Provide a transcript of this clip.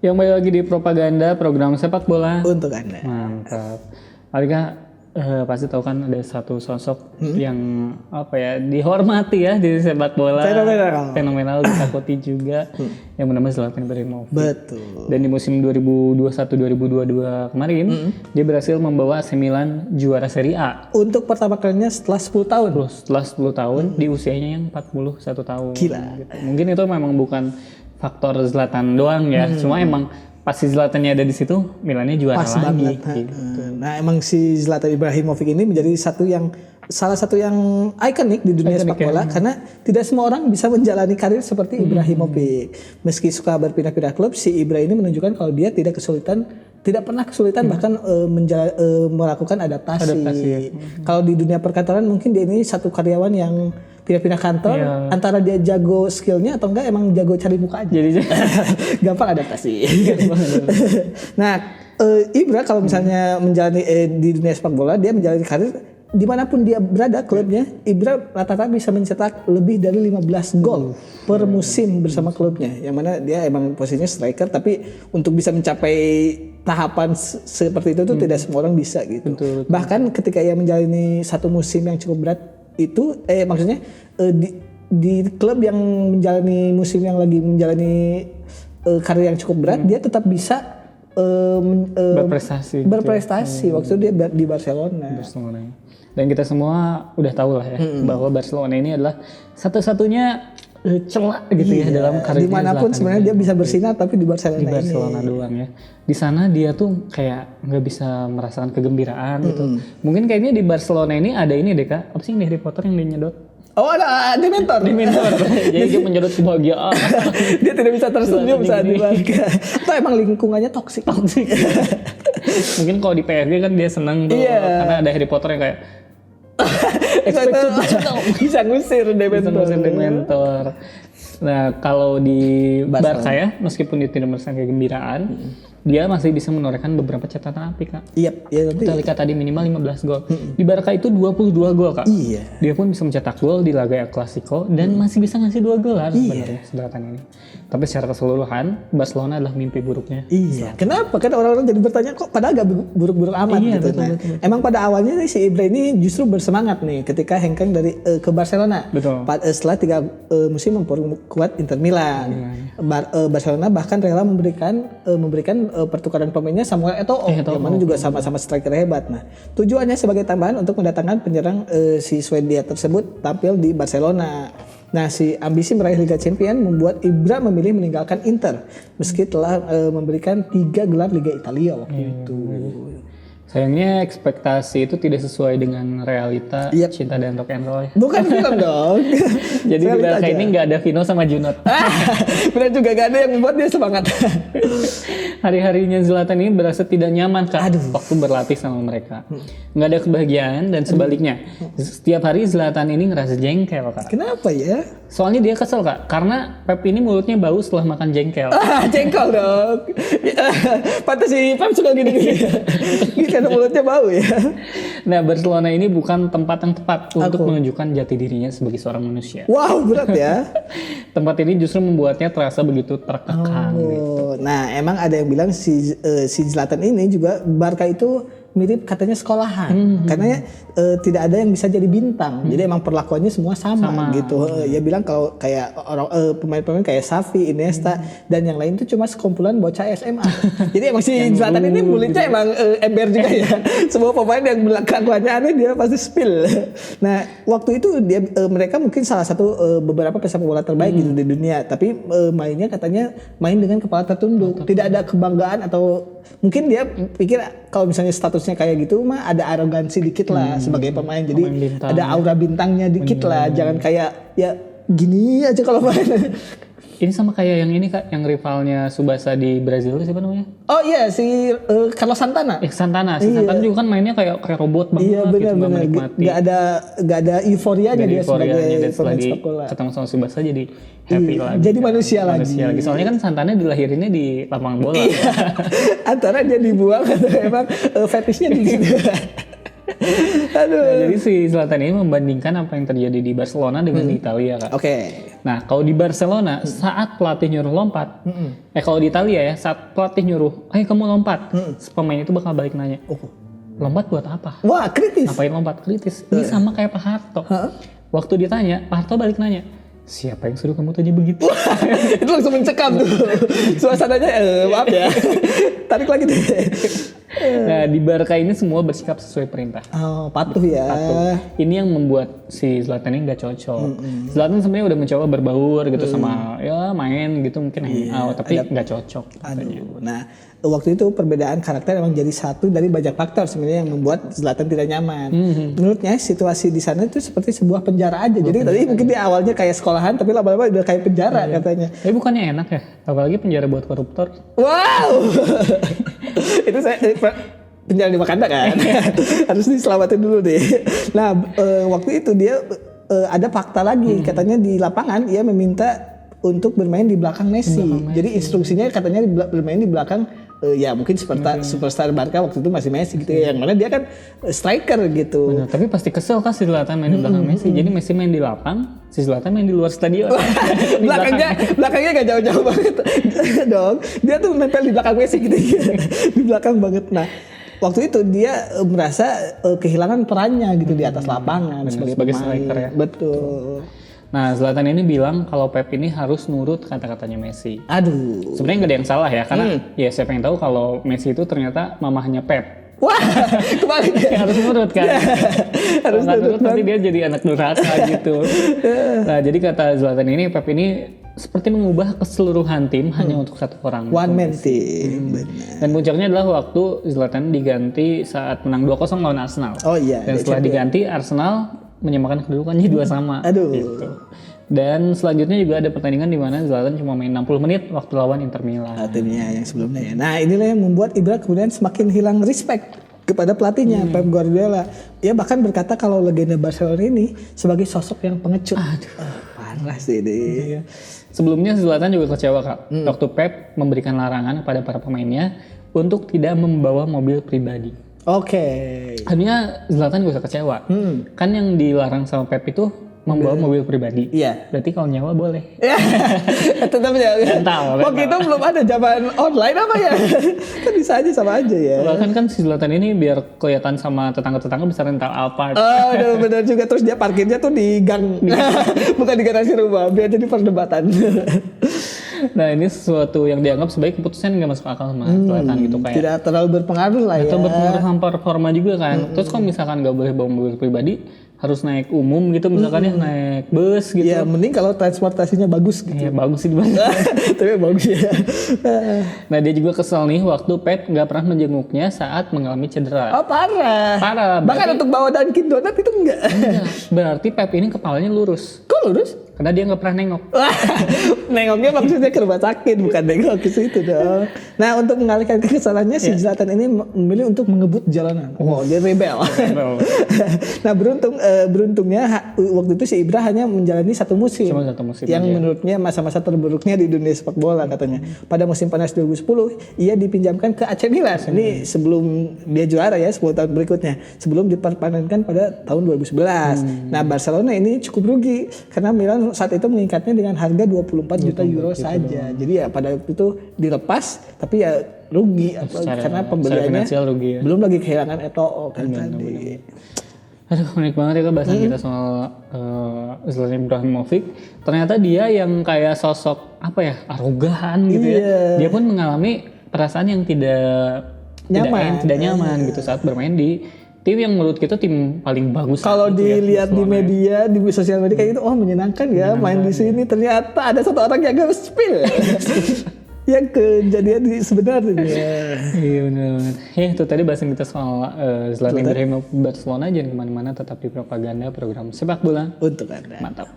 Yang balik lagi di propaganda program sepak bola. untuk Anda. Mantap. Alika pasti tahu kan ada satu sosok yang dihormati ya di sepak bola. Fenomenal ditakuti juga yang bernama Zlatan Ibrahimovic. Betul. Dan di musim 2021-2022 kemarin dia berhasil membawa AC Milan juara Serie A. Untuk pertama kalinya setelah 10 tahun. Terus setelah 10 tahun di usianya yang 41 tahun. Gila. Gitu. Mungkin itu memang bukan faktor Zlatan doang ya. Cuma emang pas si Zlatannya ada di situ, Milannya juara Pas lagi. banget. Gitu. Nah, emang si Zlatan Ibrahimovic ini menjadi salah satu yang ikonik di dunia sepak bola karena tidak semua orang bisa menjalani karir seperti Ibrahimovic. Meski suka berpindah-pindah klub, si Ibra ini menunjukkan kalau dia tidak pernah kesulitan bahkan melakukan adaptasi. Kalau di dunia perkantoran mungkin dia ini satu karyawan yang pindah-pindah kantor antara dia jago skillnya atau enggak emang jago cari muka aja. Jadi gampang adaptasi. Nah, Ibra kalau misalnya menjalani di dunia sepak bola, dia menjalani karir dimanapun dia berada klubnya, Ibra rata-rata bisa mencetak lebih dari 15 gol per musim bersama klubnya. Yang mana dia emang posisinya striker, tapi untuk bisa mencapai tahapan seperti itu tuh tidak semua orang bisa gitu. Betul. Bahkan ketika ia menjalani satu musim yang cukup berat itu, maksudnya di klub yang menjalani musim yang lagi menjalani karir yang cukup berat, dia tetap bisa berprestasi waktu dia di Barcelona. Dan kita semua udah tahu lah ya bahwa Barcelona ini adalah satu-satunya celah gitu ya dalam karirnya. Dimanapun sebenarnya dia bisa bersinar, tapi di Barcelona doang ya. Di sana dia tuh kayak nggak bisa merasakan kegembiraan gitu. Mungkin kayaknya di Barcelona ini ada ini deh Kak. Apa sih yang di Harry Potter yang dia nyedot? Oh, ada Dementor. Jadi dia menyedot kebahagiaan. Dia tidak bisa tersenyum saat di Barca. Atau emang lingkungannya toksik. Mungkin kalau di PSG kan dia seneng tuh karena ada Harry Potter yang kayak bisa ngusir Dementor. Nah, kalau di Barca ya, meskipun dia tidak merasakan kegembiraan, dia masih bisa menorehkan beberapa catatan api, Kak. Kita lihat tadi minimal 15 gol. Di Barca itu 22 gol, Kak. Dia pun bisa mencetak gol di laga El Clasico dan masih bisa ngasih 2 gol sebenarnya Zlatan ini. Tapi secara keseluruhan, Barcelona adalah mimpi buruknya. Kenapa? Kan orang-orang jadi bertanya kok padahal gak buruk-buruk amat gitu. Betul. Emang pada awalnya nih, si Ibra ini justru bersemangat nih ketika hengkang dari ke Barcelona. Betul. Setelah 3 musim memperkuat Inter Milan. Barcelona bahkan rela memberikan pertukaran pemainnya Samuel Eto'o yang mana juga sama-sama striker hebat. Nah, tujuannya sebagai tambahan untuk mendatangkan penyerang si Swedia tersebut tampil di Barcelona. Nah, si ambisi meraih Liga Champions membuat Ibra memilih meninggalkan Inter meski telah memberikan 3 gelar Liga Italia waktu itu. Sayangnya ekspektasi itu tidak sesuai dengan realita cinta dan rock and roll. Bukan film dong. Jadi di Barca ini nggak ada Vino sama Junot. Benar juga, gak ada yang membuat dia semangat. Hari-harinya Zlatan ini berasa tidak nyaman Kak waktu berlatih sama mereka. Nggak ada kebahagiaan dan sebaliknya. Setiap hari Zlatan ini ngerasa jengkel Kak. Kenapa ya? Soalnya dia kesel Kak, karena Pep ini mulutnya bau setelah makan jengkel. Jengkel dong. Pantas si Pep suka gini-gini. Karena mulutnya bau ya. Nah, Barcelona ini bukan tempat yang tepat untuk menunjukkan jati dirinya sebagai seorang manusia. Wow, berat ya. Tempat ini justru membuatnya terasa begitu terkekang. Gitu. Nah, emang ada yang bilang si Zlatan ini juga Barca itu mirip katanya sekolahan karena tidak ada yang bisa jadi bintang. Jadi emang perlakuannya semua sama. Gitu. Dia bilang kalau kayak orang pemain-pemain kayak Xavi, Iniesta dan yang lain itu cuma sekumpulan bocah SMA. Jadi emang si Zlatan ini mulutnya emang ember juga ya. Semua pemain yang kelakuannya aneh dia pasti spill. Nah, waktu itu mereka mungkin salah satu beberapa pesepak bola terbaik gitu di dunia, tapi mainnya katanya main dengan kepala tertunduk. Tidak ada kebanggaan atau mungkin dia pikir kalau misalnya statusnya kayak gitu mah ada arogansi dikit lah sebagai pemain. Jadi ada aura bintangnya dikit lah. Jangan kayak ya gini aja kalau main. Ini sama kayak yang ini Kak, yang rivalnya Tsubasa di Brazil siapa namanya? Oh iya, si Carlos Santana. Santana juga kan mainnya kayak robot banget. Iya benar-benar. Gak ada euforianya dia sebagai pemain sepak bola. Ketemu sama Tsubasa jadi happy lagi. Jadi manusia lagi. Soalnya kan Santana dilahirinnya di lapangan bola. Antara dia dibuang atau emang fetishnya di situ. Aduh. Nah, jadi si Zlatan ini membandingkan apa yang terjadi di Barcelona dengan di Italia, Kak. Oke. Nah, kalau di Barcelona saat pelatih nyuruh lompat, kalau di Italia ya saat pelatih nyuruh, ayo kamu lompat, pemain itu bakal balik nanya, lompat buat apa? Wah, kritis. Ngapain lompat? Kritis. Ini sama kayak Pak Harto. Waktu ditanya, Pak Harto balik nanya, siapa yang suruh kamu tanya begitu? Itu langsung mencekam tuh. Suasananya, maaf ya. Tarik lagi deh. Nah, di Barca ini semua bersikap sesuai perintah. Oh, patuh ya. Patuh. Ini yang membuat si Zlatan ini nggak cocok. Zlatan sebenarnya udah mencoba berbaur gitu sama ya main gitu mungkin hangout, tapi nggak cocok. Aduh. Nah, waktu itu perbedaan karakter emang jadi satu dari banyak faktor sebenarnya yang membuat Zlatan tidak nyaman. Menurutnya situasi di sana itu seperti sebuah penjara aja. Jadi tadi mungkin di awalnya kayak sekolahan, tapi lama-lama udah kayak penjara katanya. Tapi bukannya enak ya? Apalagi penjara buat koruptor. Wow. Itu saya penjara di Wakanda kan. Harus diselamatin dulu deh. Nah, waktu itu dia ada fakta lagi. Katanya di lapangan ia meminta untuk bermain di belakang Messi. Jadi instruksinya katanya bermain di belakang ya mungkin superstar Barca waktu itu masih Messi gitu ya. Yang mana dia kan striker gitu. Benar, tapi pasti kesel kan si Zlatan main di belakang Messi. Jadi Messi main di lapang, si Zlatan main di luar stadion. belakangnya gak jauh-jauh banget dong. Dia tuh nempel di belakang Messi gitu. Di belakang banget. Nah, waktu itu dia merasa kehilangan perannya gitu di atas lapangan sebagai striker ya. Betul. Nah, Zlatan ini bilang kalau Pep ini harus nurut kata-katanya Messi. Aduh. Sebenarnya nggak ada yang salah ya, karena ya siapa yang tahu kalau Messi itu ternyata mamahnya Pep. Wah, kebalik ya. Harus nurut kan. Harus nurut tapi dia jadi anak durhaka gitu. Nah, jadi kata Zlatan ini Pep ini seperti mengubah keseluruhan tim hanya untuk satu orang. One man team. Dan puncaknya adalah waktu Zlatan diganti saat menang 2-0 lawan Arsenal. Oh iya. Dan setelah diganti Arsenal menyamakan kedudukannya 2-2. Aduh. Gitu. Dan selanjutnya juga ada pertandingan di mana Zlatan cuma main 60 menit waktu lawan Inter Milan. Timnya yang sebelumnya ya. Nah, inilah yang membuat Ibra kemudian semakin hilang respect kepada pelatihnya Pep Guardiola. Ia bahkan berkata kalau legenda Barcelona ini sebagai sosok yang pengecut. Parah sih ini. Sebelumnya Zlatan juga kecewa, Kak. Waktu Pep memberikan larangan kepada para pemainnya untuk tidak membawa mobil pribadi. Oke. Akhirnya Zlatan juga kecewa. Kan yang dilarang sama Pep itu membawa mobil pribadi. Iya. Berarti kalau nyewa boleh. Tetap ya. Mental. Waktu itu belum ada zaman online apa ya? Kan bisa aja sama aja ya. Bahkan kan si Zlatan ini biar kelihatan sama tetangga-tetangga bisa rental Alphard. Oh, benar juga. Terus dia parkirnya tuh di gang. Bukan di garasi rumah. Biar jadi perdebatan. Nah, ini sesuatu yang dianggap sebagai keputusan yang gak masuk akal sama Zlatan gitu kayak. Tidak terlalu berpengaruh lah ya. Atau berpengaruh sama performa juga kan. Terus kalau misalkan gak boleh bawa mobil pribadi, harus naik umum gitu misalkan ya, naik bus gitu. Ya mending kalau transportasinya bagus gitu. Iya bagus sih dibanding. Tapi bagus ya. Nah, dia juga kesel nih waktu Pep gak pernah menjenguknya saat mengalami cedera. Oh parah. Parah. Bahkan untuk bawa Dunkin Donat itu enggak. Berarti Pep ini kepalanya lurus. Kok lurus? Karena dia gak pernah nengok. Nengoknya maksudnya ke rumah sakit, bukan nengok ke situ dong. Nah, untuk mengalihkan kekesalannya si Zlatan ini memilih untuk mengebut jalanan. Oh, dia rebel. Nah, beruntungnya waktu itu si Ibra hanya menjalani satu musim. Cuma satu musim yang aja. menurutnya masa-masa terburuknya di dunia sepak bola katanya. Pada musim panas 2010, ia dipinjamkan ke AC Milan. Ini sebelum dia juara ya 10 tahun berikutnya. Sebelum diperpanenkan pada tahun 2011. Nah, Barcelona ini cukup rugi karena Milan saat itu mengikatnya dengan harga 24 juta euro saja. Jadi ya pada waktu itu dilepas tapi ya rugi karena pembeliannya rugi ya. Belum lagi kehilangan Eto'o kan tadi. Aduh, unik banget ya Kak bahasan kita soal Zlatan Ibrahimovic. Ternyata dia yang kayak sosok apa ya, arogan gitu ya. Dia pun mengalami perasaan yang tidak nyaman gitu saat bermain di tim yang menurut kita tim paling bagus. Kalau dilihat di media, di sosial media kayak gitu, oh menyenangkan ya main di sini. Ternyata ada satu orang yang gak spill. Yang kejadian sebenarnya. Iya benar. Itu tadi bahasan kita soal Zlatan Ibrahimovic Barcelona. Jangan kemana-mana, tetap di Propaganda, program sepak bola untuk Anda. Mantap.